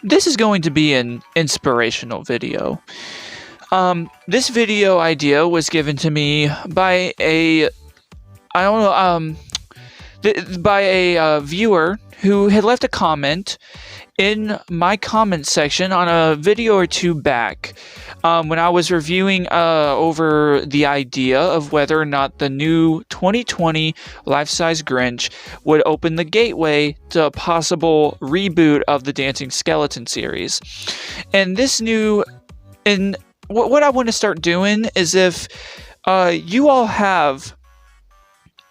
This is going to be an inspirational video. This video idea was given to me by by a viewer who had left a comment in my comment section on a video or two back when I was reviewing over the idea of whether or not the new 2020 LifeSize Grinch would open the gateway to a possible reboot of the Dancing Skeleton series. And what I want to start doing is if you all have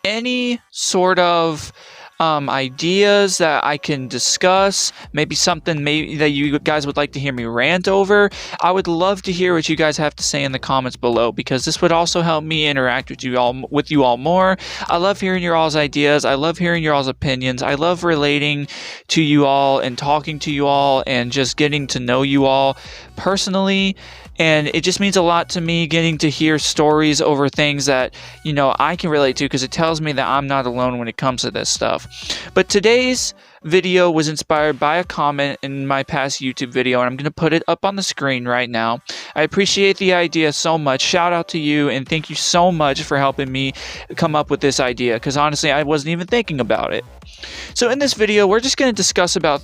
any sort of ideas that I can discuss, maybe something that you guys would like to hear me rant over, I would love to hear what you guys have to say in the comments below, because this would also help me interact with you all more. I love hearing your all's ideas. I love hearing your all's opinions. I love relating to you all and talking to you all and just getting to know you all personally. And it just means a lot to me getting to hear stories over things that, I can relate to, because it tells me that I'm not alone when it comes to this stuff. But today's video was inspired by a comment in my past YouTube video, and I'm going to put it up on the screen right now. I appreciate the idea so much. Shout out to you, and thank you so much for helping me come up with this idea, because honestly, I wasn't even thinking about it. So in this video, we're just going to discuss about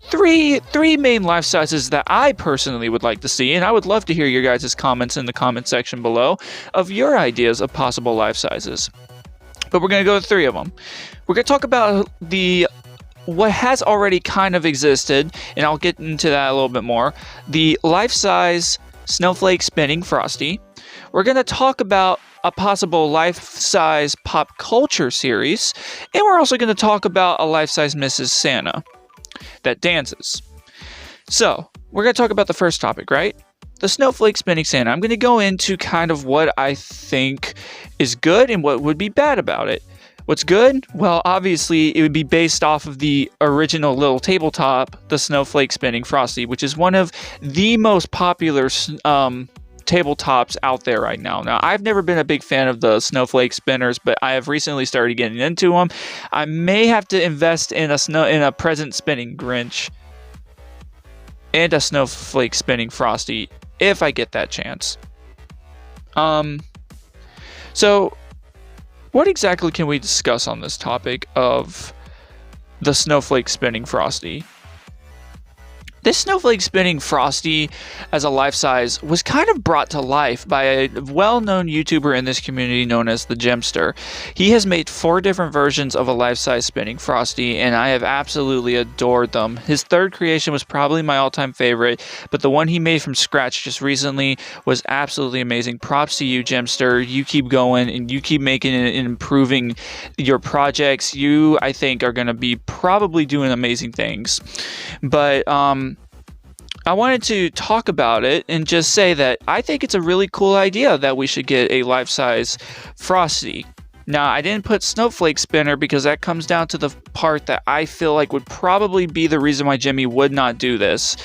three main life sizes that I personally would like to see, and I would love to hear your guys' comments in the comment section below of your ideas of possible life sizes. But we're going to go with three of them. We're going to talk about what has already kind of existed, and I'll get into that a little bit more. The LifeSize Snowflake Spinning Frosty. We're going to talk about a possible LifeSize Pop Culture series, and we're also going to talk about a LifeSize Mrs. Santa that dances. So, we're going to talk about the first topic, right? The Snowflake Spinning Santa. I'm going to go into kind of what I think is good and what would be bad about it. What's good? Well, obviously, it would be based off of the original little tabletop, the Snowflake Spinning Frosty, which is one of the most popular tabletops out there right now. Now, I've never been a big fan of the snowflake spinners, but I have recently started getting into them. I may have to invest in a present spinning Grinch and a snowflake spinning Frosty if I get that chance. So what exactly can we discuss on this topic of the snowflake spinning Frosty? This Snowflake Spinning Frosty as a life size was kind of brought to life by a well-known YouTuber in this community known as the Gemster. He has made 4 different versions of a life size spinning Frosty, and I have absolutely adored them. His third creation was probably my all-time favorite, but the one he made from scratch just recently was absolutely amazing. Props to you, Gemster. You keep going and you keep making it and improving your projects. You, I think, are going to be probably doing amazing things. But I wanted to talk about it and just say that I think it's a really cool idea that we should get a life-size Frosty. Now, I didn't put Snowflake Spinner because that comes down to the part that I feel like would probably be the reason why Gemmy would not do this.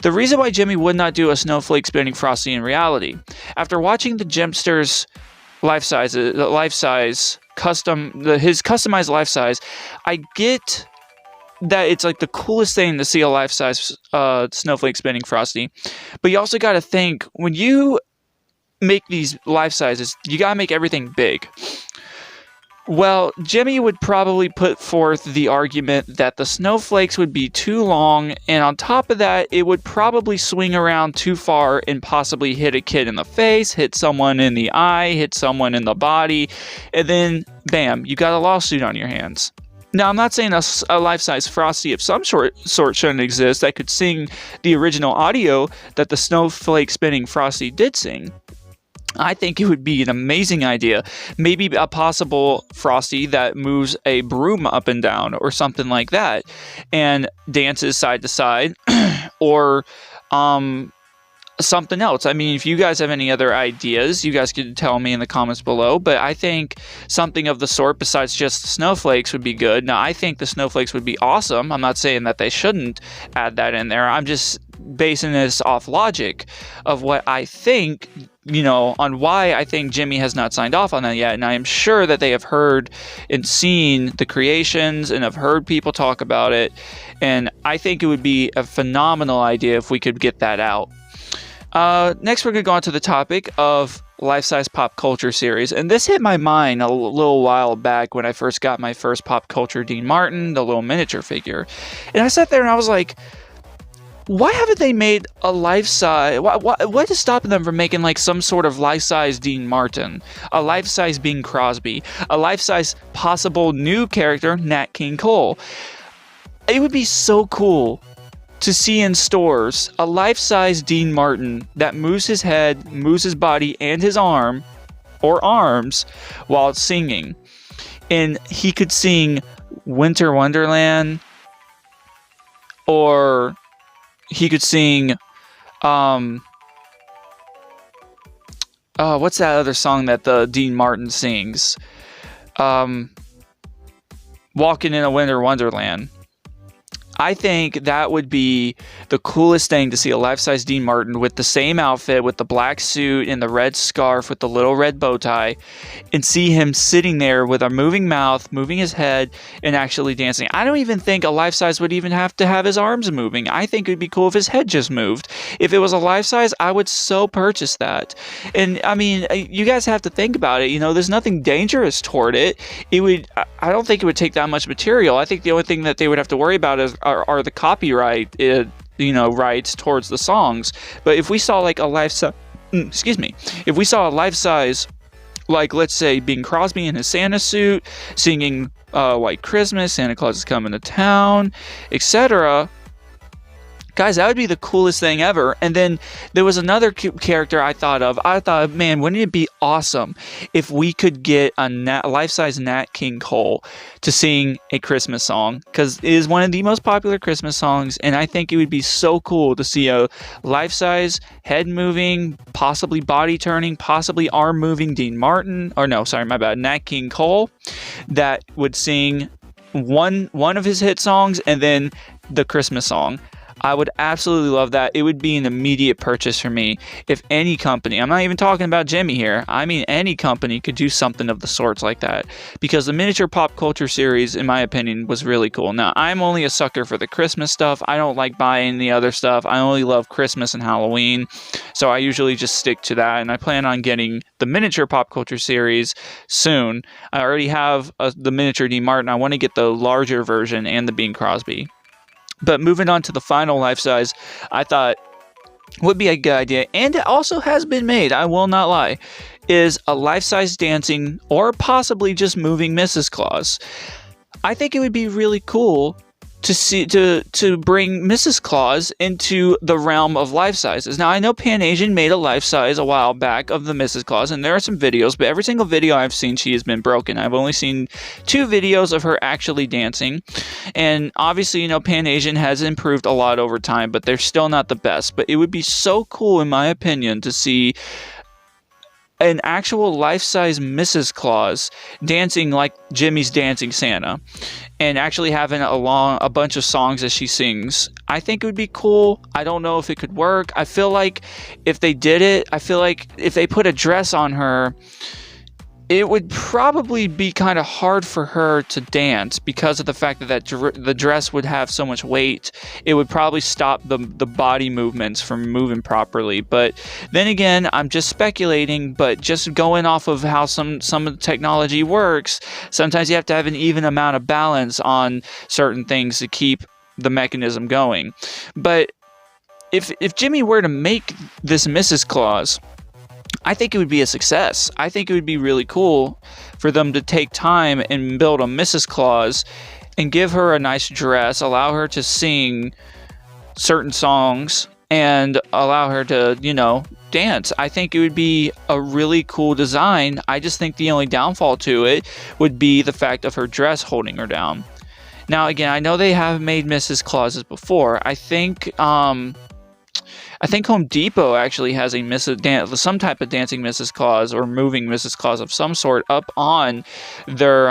The reason why Gemmy would not do a Snowflake Spinning Frosty in reality, after watching the Gemster's his customized life size, I get that it's like the coolest thing to see a life-size snowflake spinning Frosty. But you also got to think, when you make these life sizes, you got to make everything big. Well, Gemmy would probably put forth the argument that the snowflakes would be too long, and on top of that, it would probably swing around too far and possibly hit a kid in the face, hit someone in the eye, hit someone in the body, and then, bam, you got a lawsuit on your hands. Now, I'm not saying a life-size Frosty of some sort shouldn't exist that could sing the original audio that the Snowflake Spinning Frosty did sing. I think it would be an amazing idea. Maybe a possible Frosty that moves a broom up and down or something like that and dances side to side or something else. I mean, if you guys have any other ideas, you guys could tell me in the comments below, but I think something of the sort besides just the snowflakes would be good. Now, I think the snowflakes would be awesome. I'm not saying that they shouldn't add that in there. I'm just basing this off logic of what I think on why I think Gemmy has not signed off on that yet. And I am sure that they have heard and seen the creations and have heard people talk about it. And I think it would be a phenomenal idea if we could get that out. Next, we're going to go on to the topic of LifeSize Pop Culture series. And this hit my mind a little while back when I first got my first Pop Culture Dean Martin, the little miniature figure. And I sat there and I was like, why haven't they made a life-size? What is stopping them from making like some sort of life-size Dean Martin, a life-size Bing Crosby, a life-size possible new character, Nat King Cole? It would be so cool to see in stores a life-size Dean Martin that moves his head, moves his body, and his arm or arms while singing. And he could sing Winter Wonderland, or he could sing what's that other song that the Dean Martin sings? Walking in a Winter Wonderland. I think that would be the coolest thing to see a life-size Dean Martin with the same outfit, with the black suit and the red scarf with the little red bow tie, and see him sitting there with a moving mouth, moving his head, and actually dancing. I don't even think a life-size would even have to have his arms moving. I think it would be cool if his head just moved. If it was a life-size, I would so purchase that. And I mean, you guys have to think about it. There's nothing dangerous toward it. I don't think it would take that much material. I think the only thing that they would have to worry about are the copyright, rights towards the songs. But if we saw like a life-size, if we saw a life-size, like let's say Bing Crosby in his Santa suit, singing White Christmas, Santa Claus is coming to town, etc. Guys, that would be the coolest thing ever. And then there was another character I thought of. I thought, man, wouldn't it be awesome if we could get a life-size Nat King Cole to sing a Christmas song? Because it is one of the most popular Christmas songs, and I think it would be so cool to see a life-size, head-moving, possibly body-turning, possibly arm-moving Dean Martin, Nat King Cole, that would sing one of his hit songs and then the Christmas song. I would absolutely love that. It would be an immediate purchase for me if any company, I'm not even talking about Gemmy here, I mean any company could do something of the sorts like that, because the miniature pop culture series, in my opinion, was really cool. Now, I'm only a sucker for the Christmas stuff. I don't like buying the other stuff. I only love Christmas and Halloween, so I usually just stick to that, and I plan on getting the miniature pop culture series soon. I already have the miniature Dean Martin. I want to get the larger version and the Bing Crosby. But moving on to the final life-size, I thought would be a good idea, and it also has been made, I will not lie, is a life-size dancing or possibly just moving Mrs. Claus. I think it would be really cool to bring Mrs. Claus into the realm of life sizes. Now, I know Pan Asian made a life size a while back of the Mrs. Claus, and there are some videos, but every single video I've seen, she has been broken. I've only seen 2 videos of her actually dancing, and obviously, Pan Asian has improved a lot over time, but they're still not the best. But it would be so cool, in my opinion, to see an actual life-size Mrs. Claus dancing like Gemmy's dancing Santa, and actually having a bunch of songs that she sings. I think it would be cool. I don't know if it could work. I feel like if they did it, if they put a dress on her, it would probably be kind of hard for her to dance because of the fact that the dress would have so much weight. It would probably stop the body movements from moving properly. But then again, I'm just speculating, but just going off of how some of the technology works, sometimes you have to have an even amount of balance on certain things to keep the mechanism going. But if Gemmy were to make this Mrs. Claus, I think it would be a success. I think it would be really cool for them to take time and build a Mrs. Claus and give her a nice dress, allow her to sing certain songs, and allow her to, dance. I think it would be a really cool design. I just think the only downfall to it would be the fact of her dress holding her down. Now, again, I know they have made Mrs. Clauses before. I think Home Depot actually has some type of dancing Mrs. Claus or moving Mrs. Claus of some sort up on their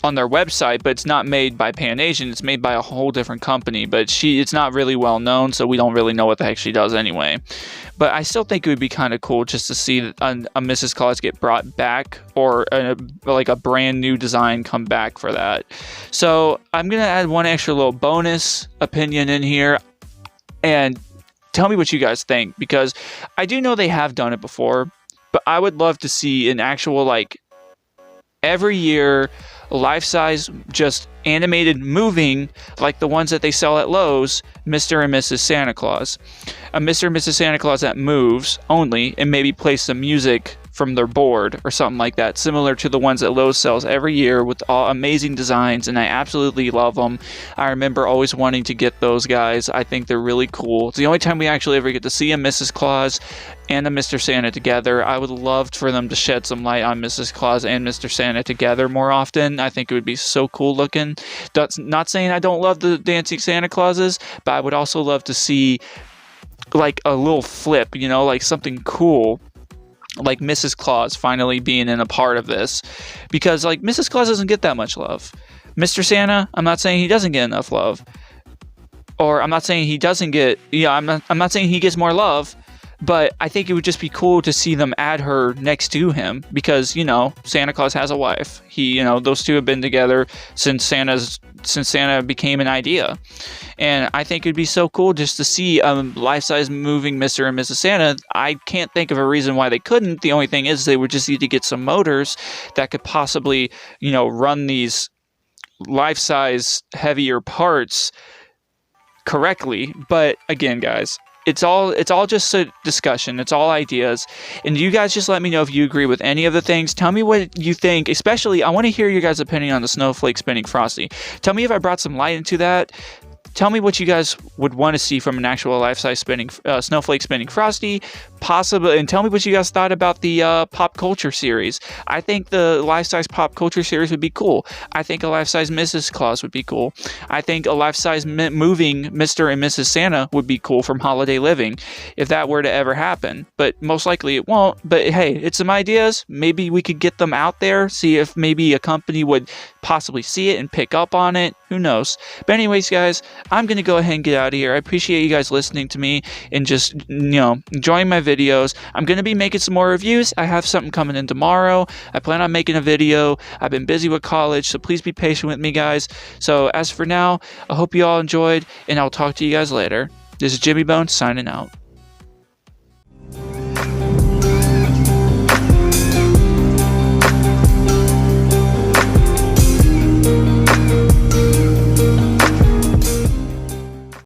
on their website, but it's not made by Pan Asian. It's made by a whole different company, but it's not really well known, so we don't really know what the heck she does anyway. But I still think it would be kind of cool just to see a Mrs. Claus get brought back, or like a brand new design come back for that. So I'm gonna add one extra little bonus opinion in here, and tell me what you guys think, because I do know they have done it before, but I would love to see an actual, like, every year life-size, just animated, moving, like the ones that they sell at Lowe's, Mr. and Mrs. Santa Claus. A Mr. and Mrs. Santa Claus that moves only, and maybe play some music from their board or something like that, similar to the ones that Lowe's sells every year, with all amazing designs, and I absolutely love them. I remember always wanting to get those guys. I think they're really cool. It's the only time we actually ever get to see a Mrs. Claus and a Mr. Santa together. I would love for them to shed some light on Mrs. Claus and Mr. Santa together more often. I think it would be so cool looking. That's not saying I don't love the dancing Santa Clauses, but I would also love to see, like, a little flip, you know, like something cool, like Mrs. Claus finally being in a part of this, because, like, Mrs. Claus doesn't get that much love. Mr. Santa, I'm not saying he doesn't get enough love, or I'm not saying he doesn't get, I'm not saying he gets more love, but I think it would just be cool to see them add her next to him, because, you know, Santa Claus has a wife. Those two have been together since Santa became an idea. And I think it'd be so cool just to see life-size moving Mr. and Mrs. Santa. I can't think of a reason why they couldn't. The only thing is they would just need to get some motors that could possibly, run these life-size heavier parts correctly. But again, guys, it's all just a discussion. It's all ideas. And you guys just let me know if you agree with any of the things. Tell me what you think. Especially, I want to hear your guys' opinion on the Snowflake spinning Frosty. Tell me if I brought some light into that. Tell me what you guys would want to see from an actual life-size spinning Snowflake spinning Frosty, possibly, and tell me what you guys thought about the Pop Culture series. I think the life-size Pop Culture series would be cool. I think a life-size Mrs. Claus would be cool. I think a life-size moving Mr. and Mrs. Santa would be cool from Holiday Living, if that were to ever happen. But most likely it won't. But hey, it's some ideas. Maybe we could get them out there, see if maybe a company would possibly see it and pick up on it. Who knows? But anyways, guys, I'm going to go ahead and get out of here. I appreciate you guys listening to me and just, enjoying my videos. I'm going to be making some more reviews. I have something coming in tomorrow. I plan on making a video. I've been busy with college, so please be patient with me, guys. So as for now, I hope you all enjoyed, and I'll talk to you guys later. This is Jimmy Bones signing out.